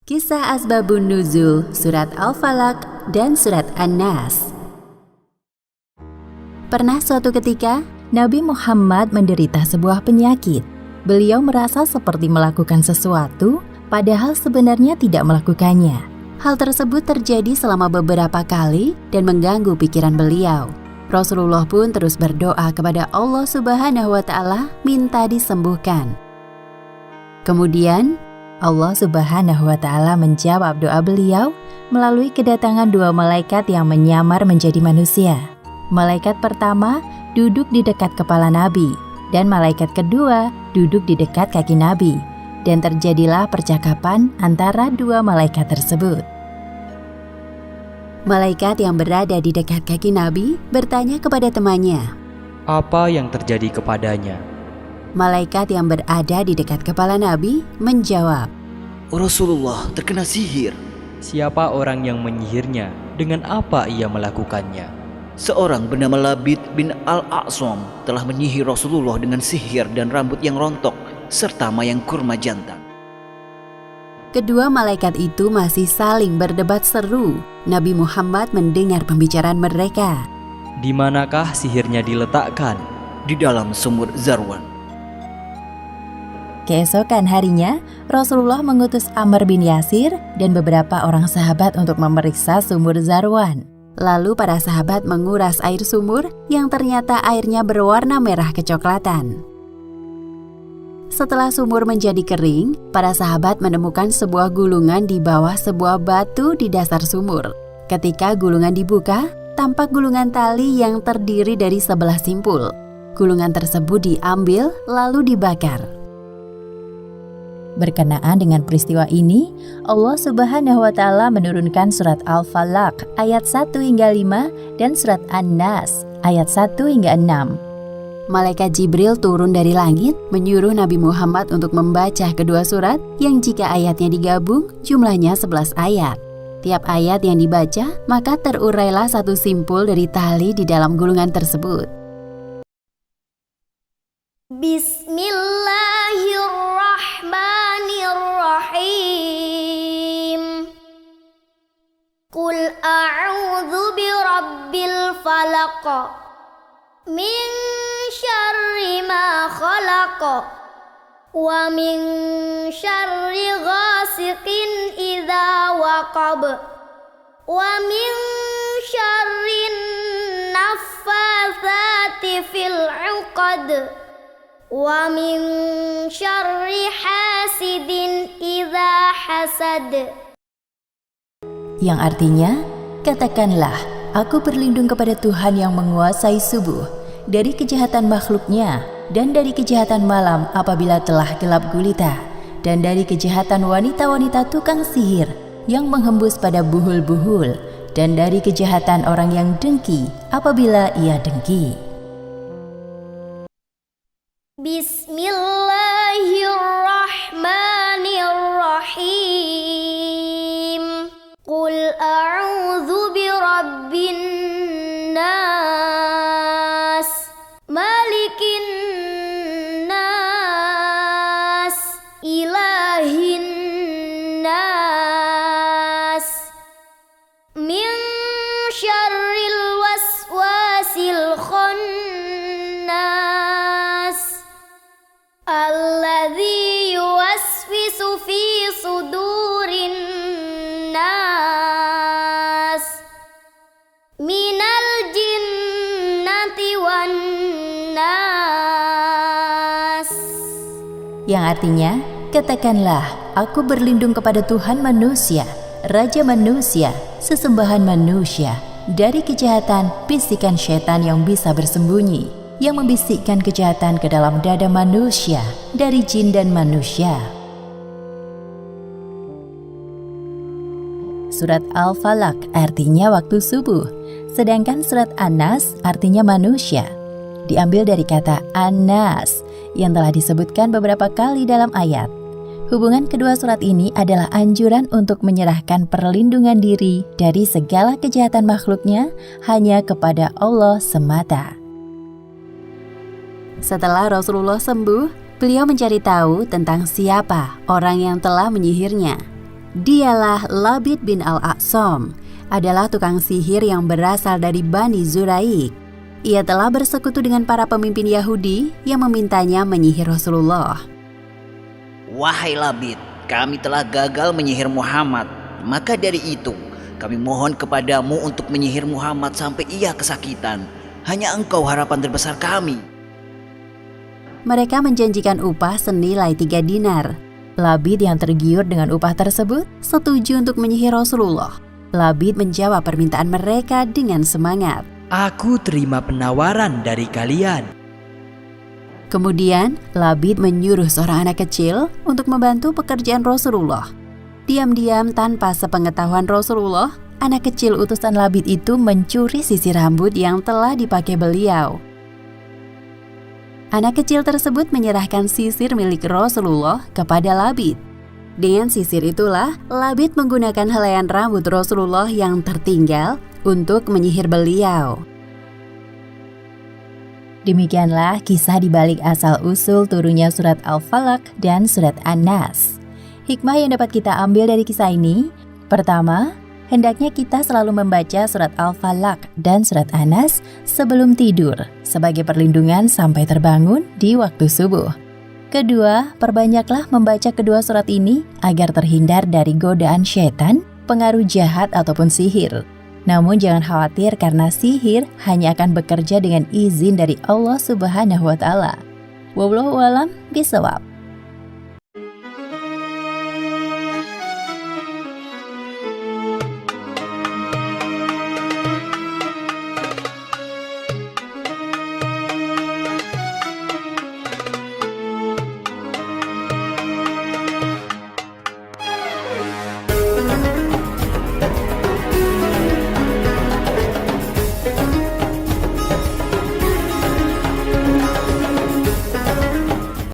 Kisah Asbabun Nuzul, Surat Al-Falaq, dan Surat An-Nas. Pernah suatu ketika, Nabi Muhammad menderita sebuah penyakit. Beliau merasa seperti melakukan sesuatu, padahal sebenarnya tidak melakukannya. Hal tersebut terjadi selama beberapa kali dan mengganggu pikiran beliau. Rasulullah pun terus berdoa kepada Allah Subhanahu wa Ta'ala, minta disembuhkan. Kemudian, Allah Subhanahu wa Ta'ala menjawab doa beliau melalui kedatangan dua malaikat yang menyamar menjadi manusia. Malaikat pertama duduk di dekat kepala Nabi, dan malaikat kedua duduk di dekat kaki Nabi, dan terjadilah percakapan antara dua malaikat tersebut. Malaikat yang berada di dekat kaki Nabi bertanya kepada temannya, "Apa yang terjadi kepadanya?" Malaikat yang berada di dekat kepala Nabi menjawab, Rasulullah terkena sihir. Siapa orang yang menyihirnya? Dengan apa ia melakukannya? Seorang bernama Labid bin Al-A'sam telah menyihir Rasulullah dengan sihir dan rambut yang rontok serta mayang kurma jantan. Kedua malaikat itu masih saling berdebat seru. Nabi Muhammad mendengar pembicaraan mereka. Di manakah sihirnya diletakkan? Di dalam sumur Zarwan. Keesokan harinya, Rasulullah mengutus Amr bin Yasir dan beberapa orang sahabat untuk memeriksa sumur Zarwan. Lalu para sahabat menguras air sumur yang ternyata airnya berwarna merah kecoklatan. Setelah sumur menjadi kering, para sahabat menemukan sebuah gulungan di bawah sebuah batu di dasar sumur. Ketika gulungan dibuka, tampak gulungan tali yang terdiri dari 11 simpul. Gulungan tersebut diambil lalu dibakar. Berkenaan dengan peristiwa ini, Allah Subhanahu wa Ta'ala menurunkan surat Al-Falaq ayat 1 hingga 5 dan surat An-Nas ayat 1 hingga 6. Malaikat Jibril turun dari langit menyuruh Nabi Muhammad untuk membaca kedua surat yang jika ayatnya digabung jumlahnya 11 ayat. Tiap ayat yang dibaca maka terurailah satu simpul dari tali di dalam gulungan tersebut. Bismillahirrahmanirrahim. Qul a'udzu birabbil falaq min syarri ma khalaq wa min syarri ghasiqin idza waqab wa min syarri naffatsati fil 'uqad wa min syarri hasidin idza hasad. Yang artinya, katakanlah, aku berlindung kepada Tuhan yang menguasai subuh, dari kejahatan makhluknya, dan dari kejahatan malam apabila telah gelap gulita, dan dari kejahatan wanita-wanita tukang sihir yang menghembus pada buhul-buhul, dan dari kejahatan orang yang dengki apabila ia dengki. Bismillahirrahmanirrahim. Qul a'udzu birabbin nas, malikin nas, ilahin nas, min syarril waswasil khannas, alladzi yuwaswisu fi sudurin nas, minal jinnati wan nas. Yang artinya, katakanlah, aku berlindung kepada Tuhan manusia, Raja manusia, sesembahan manusia, dari kejahatan bisikan syaitan yang bisa bersembunyi, yang membisikkan kejahatan ke dalam dada manusia, dari jin dan manusia. Surat Al-Falaq artinya waktu subuh, sedangkan surat An-Nas artinya manusia. Diambil dari kata An-Nas yang telah disebutkan beberapa kali dalam ayat. Hubungan kedua surat ini adalah anjuran untuk menyerahkan perlindungan diri dari segala kejahatan makhluknya hanya kepada Allah semata. Setelah Rasulullah sembuh, beliau mencari tahu tentang siapa orang yang telah menyihirnya. Dialah Labid bin Al-A'sam, adalah tukang sihir yang berasal dari Bani Zuraik. Ia telah bersekutu dengan para pemimpin Yahudi yang memintanya menyihir Rasulullah. Wahai Labid, kami telah gagal menyihir Muhammad. Maka dari itu, kami mohon kepadamu untuk menyihir Muhammad sampai ia kesakitan. Hanya engkau harapan terbesar kami. Mereka menjanjikan upah senilai 3 dinar. Labid yang tergiur dengan upah tersebut setuju untuk menyihir Rasulullah. Labid menjawab permintaan mereka dengan semangat. Aku terima penawaran dari kalian. Kemudian, Labid menyuruh seorang anak kecil untuk membantu pekerjaan Rasulullah. Diam-diam tanpa sepengetahuan Rasulullah, anak kecil utusan Labid itu mencuri sisir rambut yang telah dipakai beliau. Anak kecil tersebut menyerahkan sisir milik Rasulullah kepada Labid. Dengan sisir itulah, Labid menggunakan helaian rambut Rasulullah yang tertinggal untuk menyihir beliau. Demikianlah kisah dibalik asal-usul turunnya surat Al-Falaq dan surat An-Nas. Hikmah yang dapat kita ambil dari kisah ini, pertama, hendaknya kita selalu membaca surat Al-Falaq dan surat An-Nas sebelum tidur sebagai perlindungan sampai terbangun di waktu subuh. Kedua, perbanyaklah membaca kedua surat ini agar terhindar dari godaan syaitan, pengaruh jahat ataupun sihir. Namun jangan khawatir karena sihir hanya akan bekerja dengan izin dari Allah Subhanahu wa taala. Wallahu a'lam bishawab.